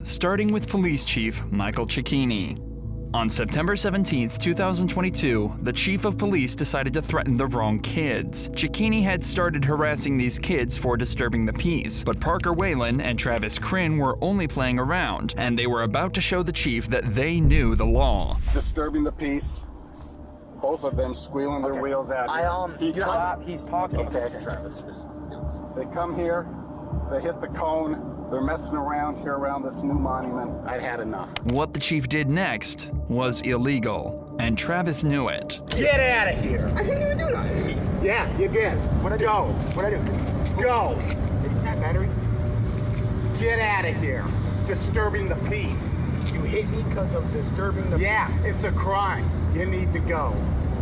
starting with Police Chief Michael Cecchini. On September 17, 2022, the chief of police decided to threaten the wrong kids. Cecchini had started harassing these kids for disturbing the peace, but Parker Whalen and Travis Kryn were only playing around, and they were about to show the chief that they knew the law. Disturbing the peace. Both of them squealing their wheels at me. He's talking. Okay, Travis. They come here, they hit the cone, they're messing around here around this new monument. I'd had enough. What the chief did next was illegal, and Travis knew it. Get out of here. I didn't even do that. Yeah, you did. What'd I do? Go. What'd I do? Go. Isn't that battery? Get out of here. It's disturbing the peace. You hit me because of disturbing the Yeah, it's a crime. You need to go.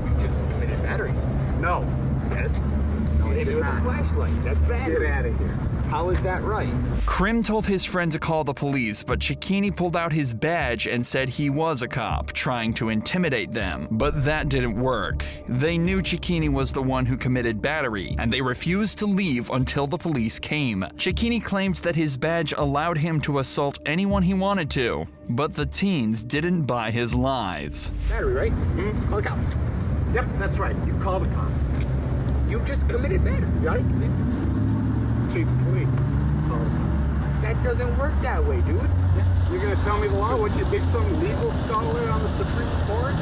You just committed battery. No. Yes? No, hit me with a flashlight. That's battery. Get out of here. How is that right? Kryn told his friend to call the police, but Cecchini pulled out his badge and said he was a cop, trying to intimidate them. But that didn't work. They knew Cecchini was the one who committed battery, and they refused to leave until the police came. Cecchini claimed that his badge allowed him to assault anyone he wanted to, but the teens didn't buy his lies. Battery, right? Mm-hmm. Call the cops. Yep, that's right. You call the cops. You just committed battery, right? Chief of police. Call the cops. That doesn't work that way, dude. Yeah. You're gonna tell me the law? What, you think some legal scholar on the Supreme Court?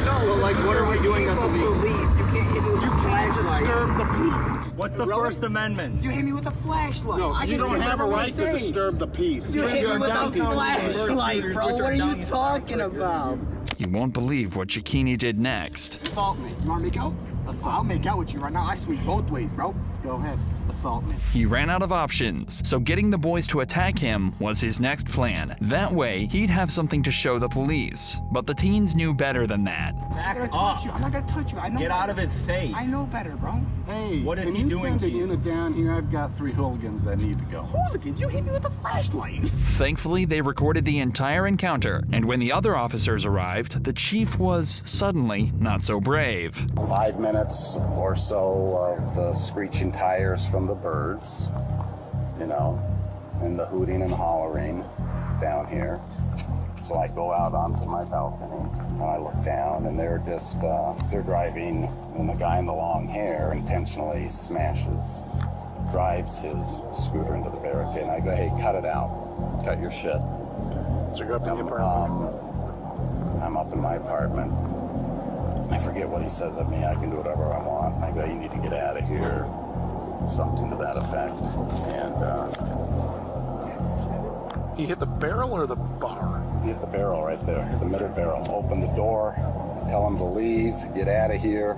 No, Well, like, what are we doing that's illegal? Police. You can't hit me with a flashlight. Disturb the peace. What's the First Amendment? You hit me with a flashlight. No, I you can don't see have a what right I'm to saying. disturb the peace. You hit me with a downtown flashlight, bro. What are you talking about? You won't believe what Cecchini did next. Assault me. You want me to go? Assault. I'll make out with you right now. I sweep both ways, bro. Go ahead. Assault me. He ran out of options, so getting the boys to attack him was his next plan. That way, he'd have something to show the police. But the teens knew better than that. I'm not gonna touch you. I'm not gonna touch you. I know. Get out of his face. I know better, bro. Hey, What is can he you doing send to a you? unit down here? I've got 3 hooligans that need to go. Hooligans, you hit me with a flashlight. Thankfully, they recorded the entire encounter, and when the other officers arrived, the chief was suddenly not so brave. 5 minutes or so of the screeching tires from the birds, you know, and the hooting and hollering down here. So I go out onto my balcony and I look down and they're just, they're driving, and the guy in the long hair intentionally drives his scooter into the barricade. And I go, hey, cut it out. Cut your shit. So you're up in the apartment? I'm up in my apartment. I forget what he says of me. I can do whatever I want. And I go, you need to get out of here. Something to that effect. And He hit the barrel or the bar? he hit the barrel right there, the middle barrel. Open the door, tell him to leave, get out of here.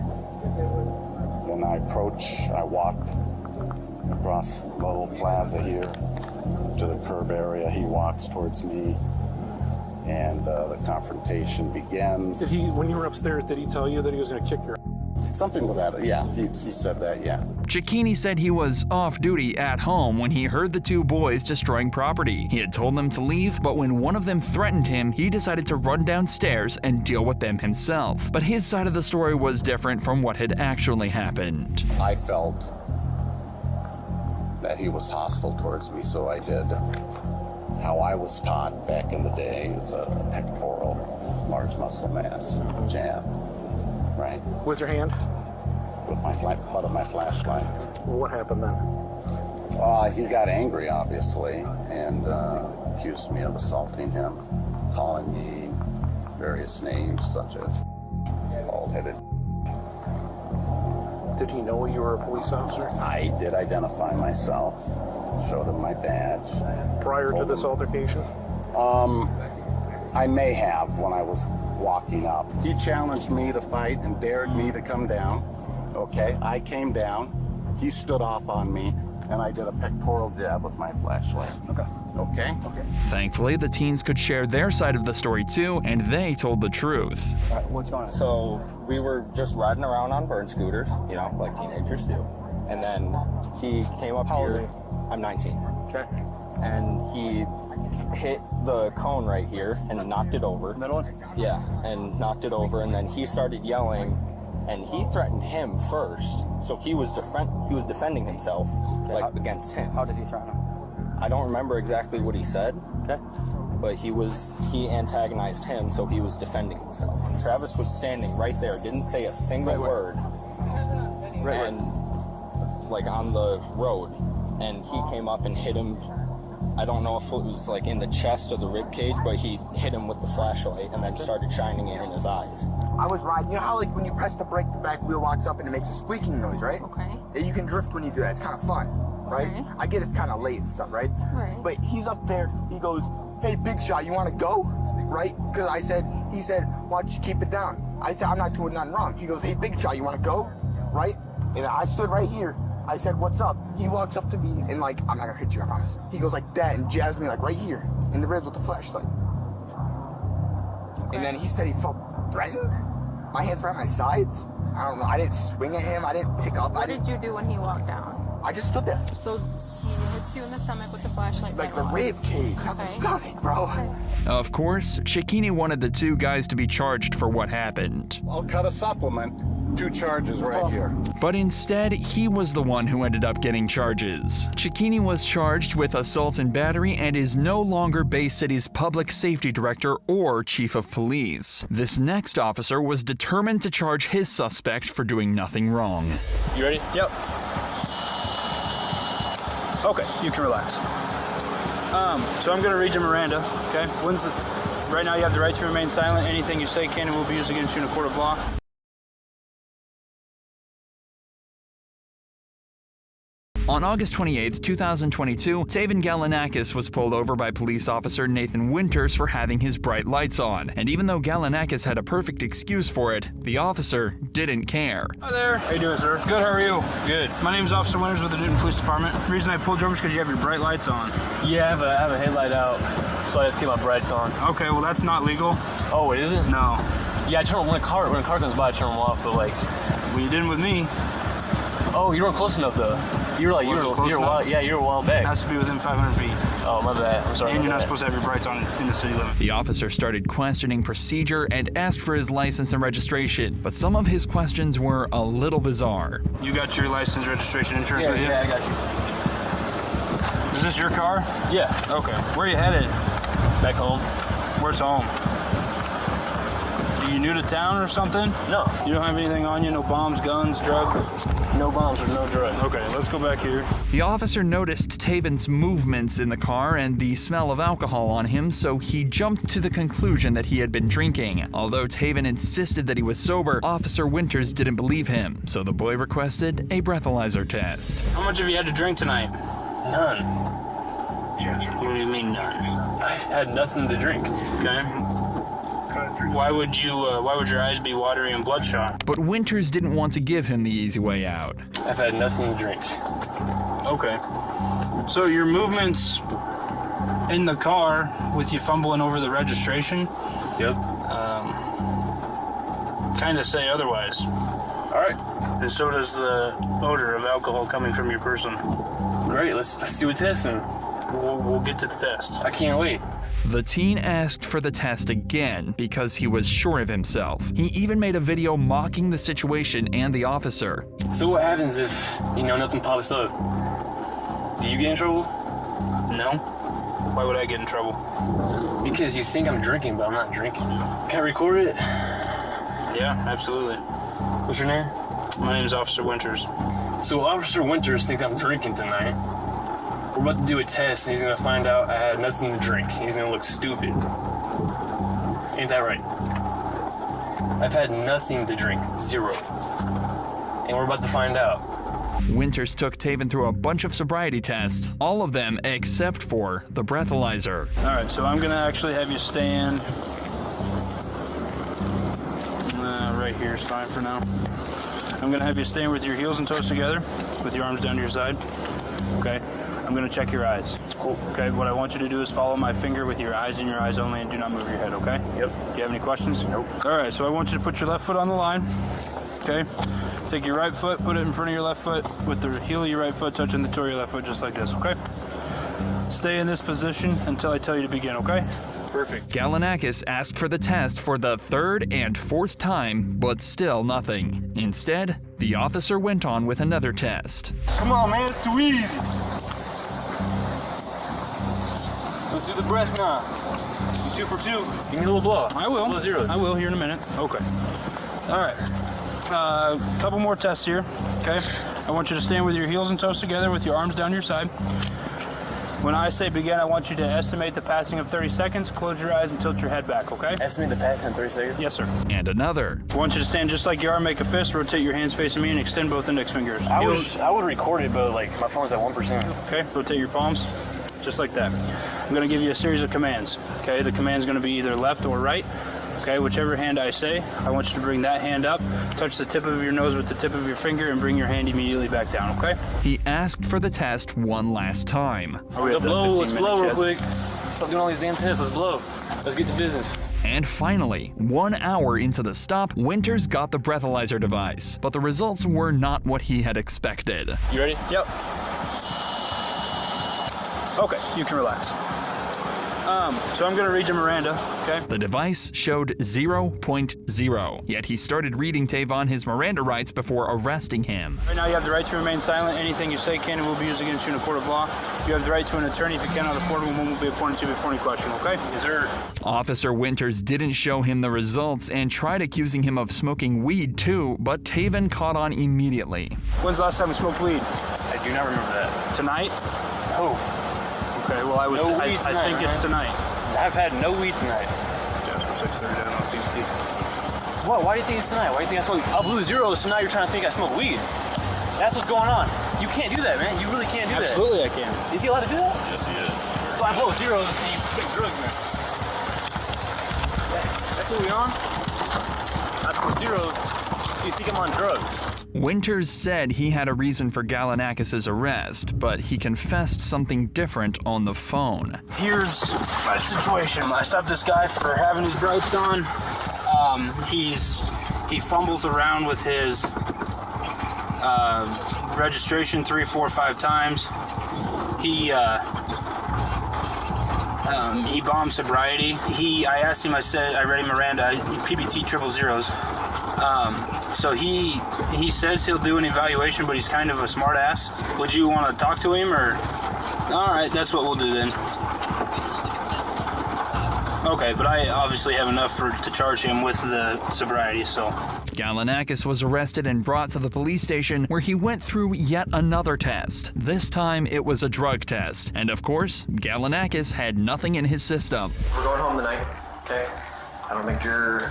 Then I walk across the little plaza here to the curb area. He walks towards me, and the confrontation begins. Did he, when you were upstairs, did he tell you that he was going to kick your ass? Something to that, yeah, he said that, yeah. Cecchini said he was off duty at home when he heard the 2 boys destroying property. He had told them to leave, but when one of them threatened him, he decided to run downstairs and deal with them himself. But his side of the story was different from what had actually happened. I felt that he was hostile towards me, so I did how I was taught back in the day is a pectoral, large muscle mass jab, right? With your hand? With my butt of my flashlight. Well, what happened then? He got angry, obviously, and accused me of assaulting him, calling me various names such as bald-headed. Did he know you were a police officer? I did identify myself, showed him my badge. Prior to this altercation? I may have when I was walking up. He challenged me to fight and dared me to come down. Okay, I came down. He stood off on me, and I did a pectoral jab with my flashlight. Okay. Thankfully, the teens could share their side of the story too, and they told the truth. What's going on? So we were just riding around on burn scooters, you know, like teenagers do. And then he came up here. I'm 19. Okay. And he hit the cone right here and knocked it over. Middle one? Yeah, and knocked it over. And then he started yelling, and he threatened him first. So he was defending himself, like against him. How did he threaten him? I don't remember exactly what he said. Okay. But he antagonized him, so he was defending himself. Travis was standing right there, didn't say a single word. And like on the road, and he came up and hit him. I don't know if it was like in the chest or the rib cage, but he hit him with the flashlight and then started shining it in his eyes. I was riding, you know how like when you press the brake, the back wheel locks up and it makes a squeaking noise, right? Okay. Yeah, you can drift when you do that. It's kind of fun, right? Okay. I get it's kind of late and stuff, right? Right. But he's up there. He goes, "Hey, Big Shot, you want to go?" Right? Because he said, "Why don't you keep it down?" I said, "I'm not doing nothing wrong." He goes, "Hey, Big Shot, you want to go?" Right? And I stood right here. I said, "What's up?" He walks up to me and like, "I'm not gonna hit you, I promise." He goes like that and jabs me like right here in the ribs with the flashlight. Okay. And then he said he felt threatened. My hands were at my sides. I don't know. I didn't swing at him. I didn't pick up. What did you do when he walked down? I just stood there. So he hits you in the stomach with the flashlight. Like the then what? rib cage, not the Okay. stomach, bro. Of course, Cecchini wanted the two guys to be charged for what happened. I'll cut a supplement. 2 charges right here. But instead, he was the one who ended up getting charges. Cecchini was charged with assault and battery and is no longer Bay City's public safety director or chief of police. This next officer was determined to charge his suspect for doing nothing wrong. You ready? Yep. Okay, you can relax. So I'm gonna read you Miranda, okay? Right now you have the right to remain silent. Anything you say can and will be used against you in a court of law. On August 28, 2022, Taven Galanakis was pulled over by police officer Nathan Winters for having his bright lights on. And even though Galanakis had a perfect excuse for it, the officer didn't care. Hi there. How you doing, sir? Good, how are you? Good. My name's Officer Winters with the Newton Police Department. The reason I pulled you over is because you have your bright lights on. Yeah, I have a headlight out, so I just keep my brights on. Okay, well that's not legal. Oh, it isn't? No. Yeah, I turn them when a car comes by, I turn them off, but like... Well, you didn't with me. Oh, you weren't close enough though. You were a while back. It has to be within 500 feet. Oh, my bad. I'm sorry. And you're not supposed to have your brights on in the city limit. The officer started questioning procedure and asked for his license and registration, but some of his questions were a little bizarre. You got your license, registration, insurance with you? Yeah, I got you. Is this your car? Yeah. Okay. Where are you headed? Back home. Where's home? Are you new to town or something? No. You don't have anything on you? No bombs, guns, drugs? No bombs or no drugs. Okay, let's go back here. The officer noticed Taven's movements in the car and the smell of alcohol on him, so he jumped to the conclusion that he had been drinking. Although Taven insisted that he was sober, Officer Winters didn't believe him, so the boy requested a breathalyzer test. How much have you had to drink tonight? None. What do you mean none? I had nothing to drink. Okay. Why would your eyes be watery and bloodshot? But Winters didn't want to give him the easy way out. I've had nothing to drink. Okay. So your movements in the car with you fumbling over the registration? Yep. Kind of say otherwise. All right. And so does the odor of alcohol coming from your person. Great. Let's do a test and We'll get to the test. I can't wait. The teen asked for the test again because he was sure of himself. He even made a video mocking the situation and the officer. So what happens if, nothing pops up? Do you get in trouble? No? Why would I get in trouble? Because you think I'm drinking, but I'm not drinking. Can I record it? Yeah, absolutely. What's your name? My name's Officer Winters. So Officer Winters thinks I'm drinking tonight. We're about to do a test, and he's gonna find out I had nothing to drink. He's gonna look stupid. Ain't that right? I've had nothing to drink, 0. And we're about to find out. Winters took Taven through a bunch of sobriety tests, all of them except for the breathalyzer. All right, so I'm gonna actually have you stand right here is fine for now. I'm gonna have you stand with your heels and toes together, with your arms down to your side. Okay. I'm gonna check your eyes. Cool. Okay, what I want you to do is follow my finger with your eyes and your eyes only and do not move your head, okay? Yep. Do you have any questions? Nope. All right, so I want you to put your left foot on the line, okay? Take your right foot, put it in front of your left foot with the heel of your right foot touching the toe of your left foot just like this, okay? Stay in this position until I tell you to begin, okay? Perfect. Galanakis asked for the test for the 3rd and 4th time, but still nothing. Instead, the officer went on with another test. Come on, man, it's too easy. Let's do the breath now. 2 for 2. Give me a little blow. I will. Little zeros. I will here in a minute. Okay. All right. Couple more tests here. Okay. I want you to stand with your heels and toes together with your arms down your side. When I say begin, I want you to estimate the passing of 30 seconds. Close your eyes and tilt your head back, okay? Estimate the pass in 30 seconds? Yes, sir. And another. I want you to stand just like you are, make a fist, rotate your hands facing me, and extend both index fingers. I would record it, but like my phone's at 1%. Okay, rotate your palms, just like that. I'm gonna give you a series of commands, okay? The command's gonna be either left or right. Okay, whichever hand I say, I want you to bring that hand up, touch the tip of your nose with the tip of your finger, and bring your hand immediately back down, okay? He asked for the test one last time. Let's blow real quick. Stop doing all these damn tests, let's blow. Let's get to business. And finally, 1 hour into the stop, Winters got the breathalyzer device, but the results were not what he had expected. You ready? Yep. Okay, you can relax. So I'm gonna read you Miranda, okay? The device showed 0.0, yet he started reading Tavon his Miranda rights before arresting him. Right now you have the right to remain silent. Anything you say can and will be used against you in a court of law. You have the right to an attorney. If you cannot afford one, one will be appointed to you before any question, okay? Yes, sir. Officer Winters didn't show him the results and tried accusing him of smoking weed too, but Tavon caught on immediately. When's the last time we smoked weed? I do not remember that. Tonight? Oh, Okay, well I would. No I weed think tonight, it's right? tonight. I've had no weed tonight. Jasper 6:30 down on PVT. What? Why do you think it's tonight? Why do you think I smoke? I blew zeros, so now you're trying to think I smoke weed. That's what's going on. You can't do that, man. You really can't do that. Absolutely, I can. Is he allowed to do that? Yes, he is. So I blow zeros and you smoke drugs, man. That's what we on? I blow zeros, so you think I'm on drugs. Winters said he had a reason for Galanakis' arrest, but he confessed something different on the phone. Here's my situation. I stopped this guy for having his brights on. He fumbles around with his registration 3, 4, 5 times. He bombed sobriety. I asked him. I said, I read him Miranda. PBT 000. So he says he'll do an evaluation, but he's kind of a smart ass. Would you want to talk to him, or? All right, that's what we'll do then. Okay, but I obviously have enough to charge him with the sobriety, so. Galanakis was arrested and brought to the police station where he went through yet another test. This time it was a drug test. And of course, Galanakis had nothing in his system. We're going home tonight, okay? I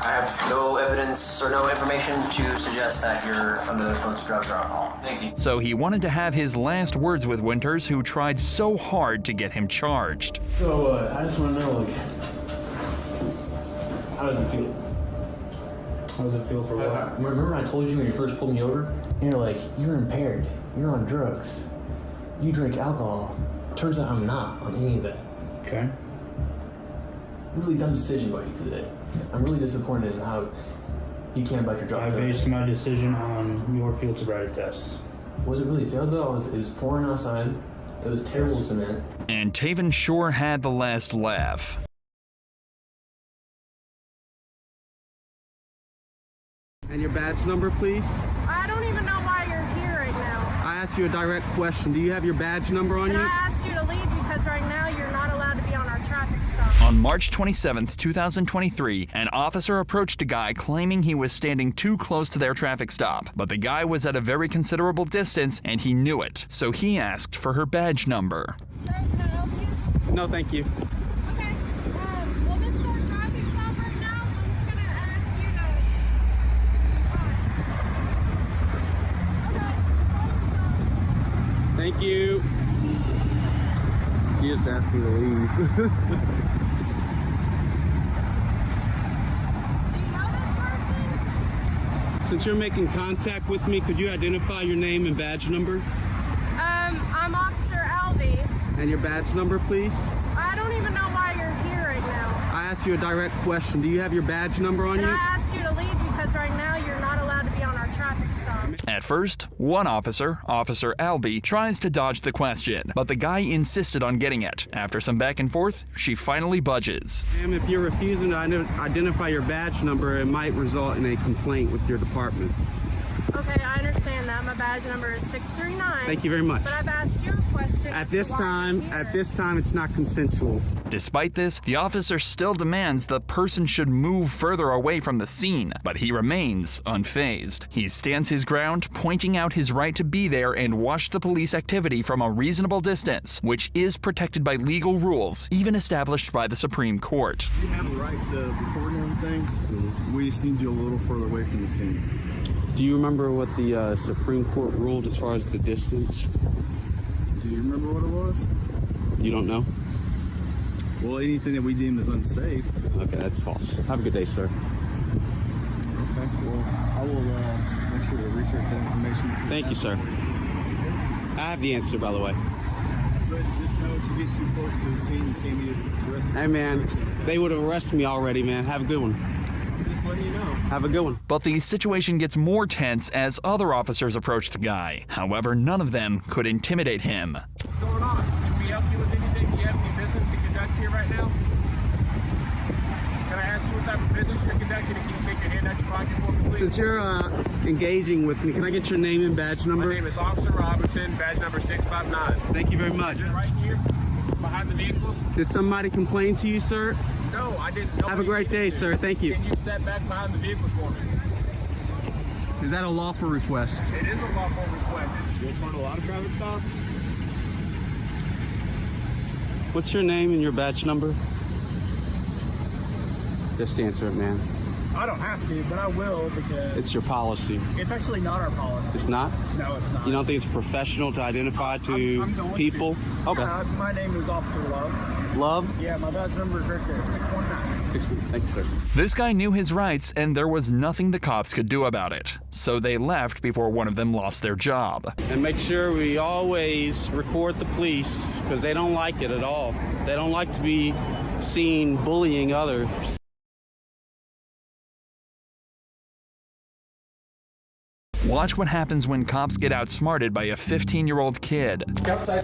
have no evidence or no information to suggest that you're under the influence of drugs or alcohol. Thank you. So he wanted to have his last words with Winters, who tried so hard to get him charged. So, I just want to know, like, how does it feel? How does it feel for what? Remember I told you when you first pulled me over? You're like, you're impaired. You're on drugs. You drink alcohol. Turns out I'm not on any of that. Okay. Really dumb decision by you today. I'm really disappointed in how you can't bite your drug test. I based my decision on your field sobriety tests. Was it really failed though? It was pouring outside. It was terrible cement. And Tavon sure had the last laugh. And your badge number, please? I don't even know why you're here right now. I asked you a direct question. Do you have your badge number on you? And I asked you to leave because right now you're not allowed to be on our traffic stop. On March 27th, 2023, an officer approached a guy claiming he was standing too close to their traffic stop. But the guy was at a very considerable distance and he knew it. So he asked for her badge number. Sir, can I help you? No, thank you. Okay. Well, this is our traffic stop right now, so I'm just going to ask you to... Thank you. He just asked me to leave. Do you know this person? Since you're making contact with me, could you identify your name and badge number? I'm Officer Albee. And your badge number, please? I don't even know why you're here right now. I asked you a direct question. Do you have your badge number on And you? I asked you to leave because right now you're not allowed to be on our traffic stop. At first, one officer, Officer Albee, tries to dodge the question, but the guy insisted on getting it. After some back and forth, she finally budges. Ma'am, if you're refusing to identify your badge number, it might result in a complaint with your department. Okay, I understand that. My badge number is 639 Thank you very much. But I've asked you a question. At this time, it's not consensual. Despite this, the officer still demands the person should move further away from the scene, but he remains unfazed. He stands his ground, pointing out his right to be there and watch the police activity from a reasonable distance, which is protected by legal rules, even established by the Supreme Court. You have a right to record and everything. We just need you a little further away from the scene. Do you remember what the Supreme Court ruled as far as the distance? Do you remember what it was? You don't know? Well, anything that we deem as unsafe. Okay, that's false. Have a good day, sir. Okay, well, I will make sure to research that information. Thank you, sir. I have the answer, by the way. But just know if you get too close to a scene, you can't be arrested. Hey, man, they would have arrested me already, man. Have a good one. Just letting you know. Have a good one. But the situation gets more tense as other officers approach the guy. However, none of them could intimidate him. What's going on? Can we help you with anything? Do you have any business to conduct here right now? Can I ask you what type of business you're conducting? Can you take your hand out your pocket for me, please? Since you're engaging with me, can I get your name and badge number? My name is Officer Robinson, badge number 659. Thank you very much. Is it right here, behind the vehicles? Did somebody complain to you, sir? No, I didn't. Have a great day, sir. Thank you. Can you step back behind the vehicles for me? Is that a lawful request? It is a lawful request. You'll find a lot of traffic stops. What's your name and your badge number? Just answer it, man. I don't have to, but I will because It's your policy. it's actually not our policy. It's not? No, it's not. You don't think it's professional to identify to I'm going people? to. Okay. My name is Officer Love. Love? Yeah, my badge number is right there, 619. Thank you, sir. This guy knew his rights, and there was nothing the cops could do about it. So they left before one of them lost their job. And make sure we always report the police because they don't like it at all. They don't like to be seen bullying others. Watch what happens when cops get outsmarted by a 15-year-old kid. Okay.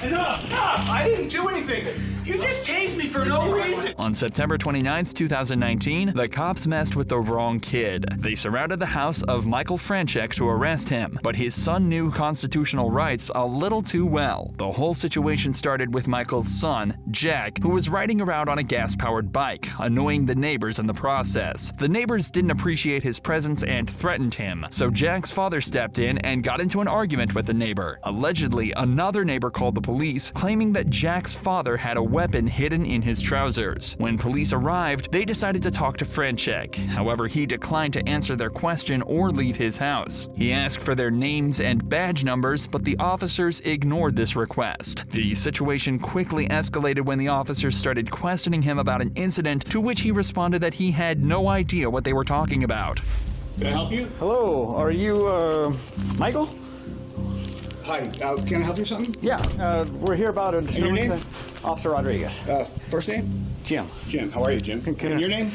Enough! I didn't do anything. You just tased me for no reason. On September 29th, 2019, the cops messed with the wrong kid. They surrounded the house of Michael Franchek to arrest him, but his son knew constitutional rights a little too well. The whole situation started with Michael's son, Jack, who was riding around on a gas-powered bike, annoying the neighbors in the process. The neighbors didn't appreciate his presence and threatened him, so Jack's father stepped in and got into an argument with the neighbor. Allegedly, another neighbor called the police, claiming that Jack's father had a weapon hidden in his trousers. When police arrived, they decided to talk to Franchek. However, he declined to answer their question or leave his house. He asked for their names and badge numbers, but the officers ignored this request. The situation quickly escalated when the officers started questioning him about an incident, to which he responded that he had no idea what they were talking about. Can I help you? Hello, are you, Michael? Hi, can I help you with something? Yeah, we're here about a your name? Officer Rodriguez. First name? Jim. Jim, how are you, Jim? And your name?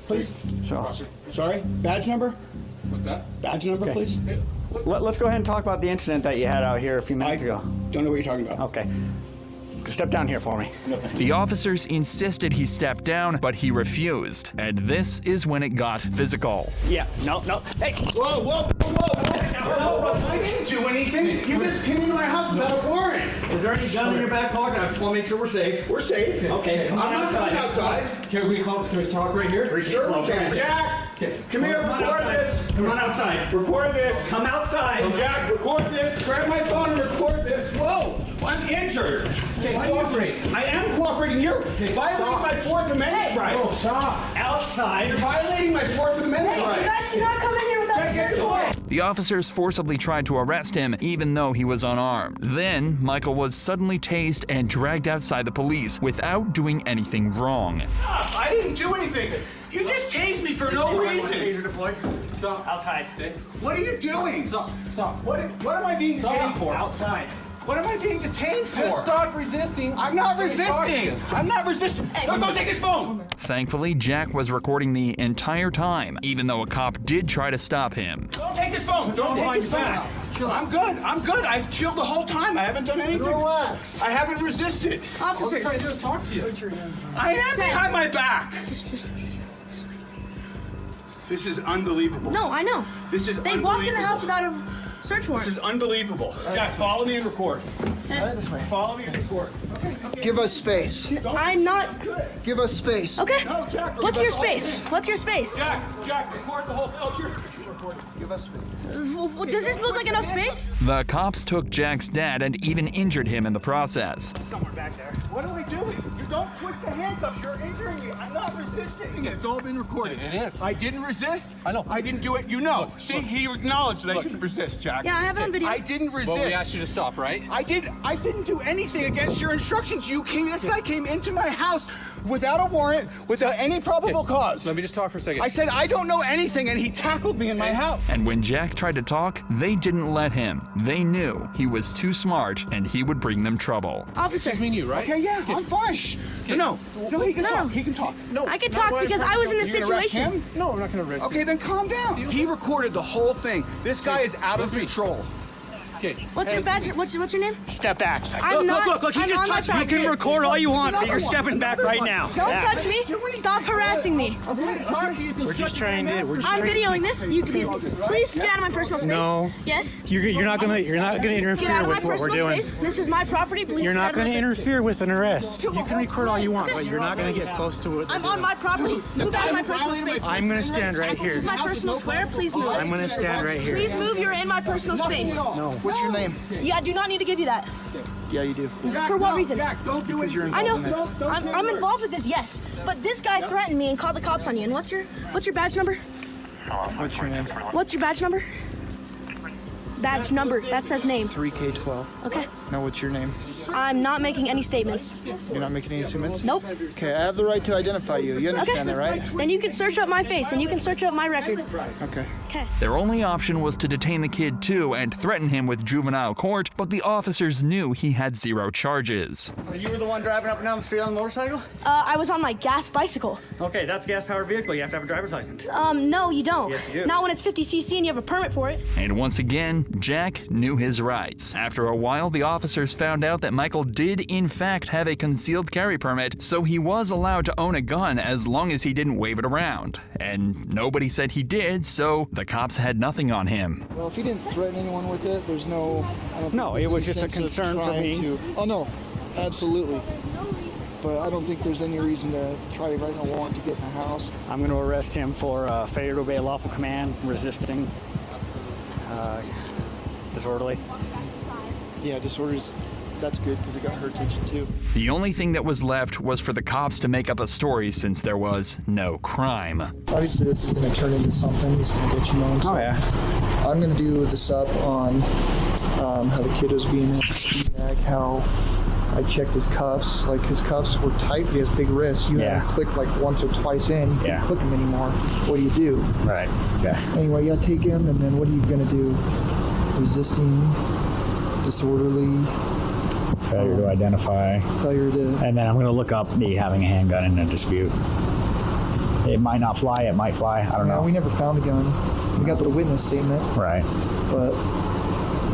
Please? Sure. Sorry? Badge number? What's that? Badge number, please? Let's go ahead and talk about the incident that you had out here a few minutes ago. Don't know what you're talking about. Okay. Step down here for me. The officers insisted he step down, but he refused. And this is when it got physical. Yeah, no. Hey! Whoa! I didn't do anything. You just came into my house without a warrant. Is there any gun in your back pocket? I just want to make sure we're safe. We're safe. Okay, I'm not coming outside. Can we talk right here? Sure we can. Jack, come here, record this. Come on outside. Record this. Come outside. Hey, Jack, record this. Grab my phone and record this. Whoa, I'm injured. Okay, cooperate. I am cooperating. You're violating my Fourth Amendment right. Oh, stop. Outside. You're violating my Fourth Amendment right. You guys cannot come in here without a search warrant. The officers forcibly tried to arrest him, even though he was unarmed. Then, Michael was suddenly tased and dragged outside the police without doing anything wrong. I didn't do anything. You just tased me for no reason. Stop. Outside. What are you doing? Stop. What am I being detained for? Outside. What am I being detained for? Just stop resisting. I'm not resisting. I'm not resisting. Don't take his phone. Thankfully, Jack was recording the entire time, even though a cop did try to stop him. Don't take his phone. Don't take his phone. I'm good. I've chilled the whole time. I haven't done anything. Relax. I haven't resisted. Officer, All I'm trying to do is talk to you. I am behind my back. This is unbelievable. no, I know. This is They unbelievable. walked in the house without a... Search warrant. This is unbelievable. Jack, follow me and record. Okay. This way. Follow me and record. Give us space. I'm not. Give us space. Okay. No, Jack. What's your space? What's your space? Jack, record the whole thing. Oh, you're recording. Give us space. Does this look like enough space? The cops took Jack's dad and even injured him in the process. Somewhere back there. What are we doing? You don't twist the handcuffs. You're injuring me. I'm not resisting. It's all been recorded. It is. I didn't resist. I know. I didn't do it. You know. See, he acknowledged that I didn't resist, Jack. Yeah, I have it on video. I didn't resist. Well, we asked you to stop, right? I didn't do anything against your instructions. This guy came into my house without a warrant, without any probable cause. Let me just talk for a second. I said, I don't know anything, and he tackled me in my house. And when Jack tried to talk, they didn't let him. They knew he was too smart and he would bring them trouble. Officer. It's me and you, right? Okay, yeah, I'm fine. Shh. No, he can talk. He can talk. No, I can talk because I was in this You're gonna arrest situation. him? No, I'm not gonna arrest Okay, you. then calm down. He recorded the whole thing. This guy is out of control. Okay. What's your badge? What's your name? Step back. I'm not. He I'm just on my touched me. property. You can record all you want, but you're stepping back right now. Don't touch me. Stop harassing me. We're just trying to. I'm videoing this. You can please get out of my personal space. No. Yes. You're not gonna Get out interfere of my with what we're personal doing. space. This is my property. Please. You're get not out of gonna my- interfere with an arrest. You can record all you want, but you're not gonna get close to what. I'm on my property. Move out of my personal space. I'm gonna stand right This is here. my personal square. Please move. I'm gonna stand right here. Please move. You're in my personal space. No. What's your name? Yeah, I do not need to give you that. Yeah, you do. For what reason? Because you're I involved know. in this. I'm involved with this, yes. But this guy threatened me and called the cops on you. And what's your badge number? What's your name? What's your badge number? Badge number. That says name. 3K12. Okay. Now, what's your name? I'm not making any statements. You're not making any statements? Nope. Okay, I have the right to identify you. You understand that, right? Then you can search up my face and you can search up my record. Okay. Okay. Their only option was to detain the kid too and threaten him with juvenile court, but the officers knew he had zero charges. So you were the one driving up and down the street on the motorcycle? I was on my gas bicycle. Okay, that's a gas-powered vehicle. You have to have a driver's license. No, you don't. Yes, you do. Not when it's 50cc and you have a permit for it. And once again, Jack knew his rights. After a while, the officers found out that Michael did in fact have a concealed carry permit, so he was allowed to own a gun as long as he didn't wave it around. And nobody said he did, so the cops had nothing on him. Well, if he didn't threaten anyone with it, there's no... I don't No, think it was there's just a any sense of concern for trying me. to- Oh, no. Absolutely. But I don't think there's any reason to try writing a warrant to get in the house. I'm going to arrest him for failure to obey a lawful command, resisting, disorderly. Yeah, disorders, that's good because it got her attention too. The only thing that was left was for the cops to make up a story since there was no crime. Obviously, this is going to turn into something. He's going to get you known. So Oh, yeah. I'm going to do this up on how the kid was being at the feedback, how I checked his cuffs. Like, his cuffs were tight. He has big wrists. You Yeah. had to click like once or twice in. You Yeah. can't click them anymore. What do you do? Right. Yeah. Anyway, you got to take him, and then what are you going to do? Resisting, disorderly, Failure to identify. failure to... And then I'm going to look up me having a handgun in a dispute. It might not fly. It might fly. I don't No, know. we never found a gun. We got the witness statement, Right. but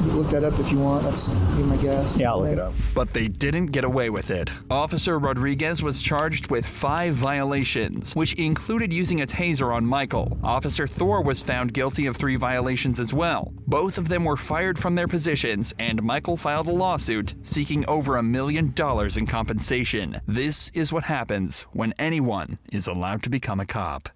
you look that up if you want. That's be my guess. Yeah, I'll look it up. But they didn't get away with it. Officer Rodriguez was charged with 5 violations, which included using a taser on Michael. Officer Thor was found guilty of 3 violations as well. Both of them were fired from their positions, and Michael filed a lawsuit seeking over $1 million in compensation. This is what happens when anyone is allowed to become a cop.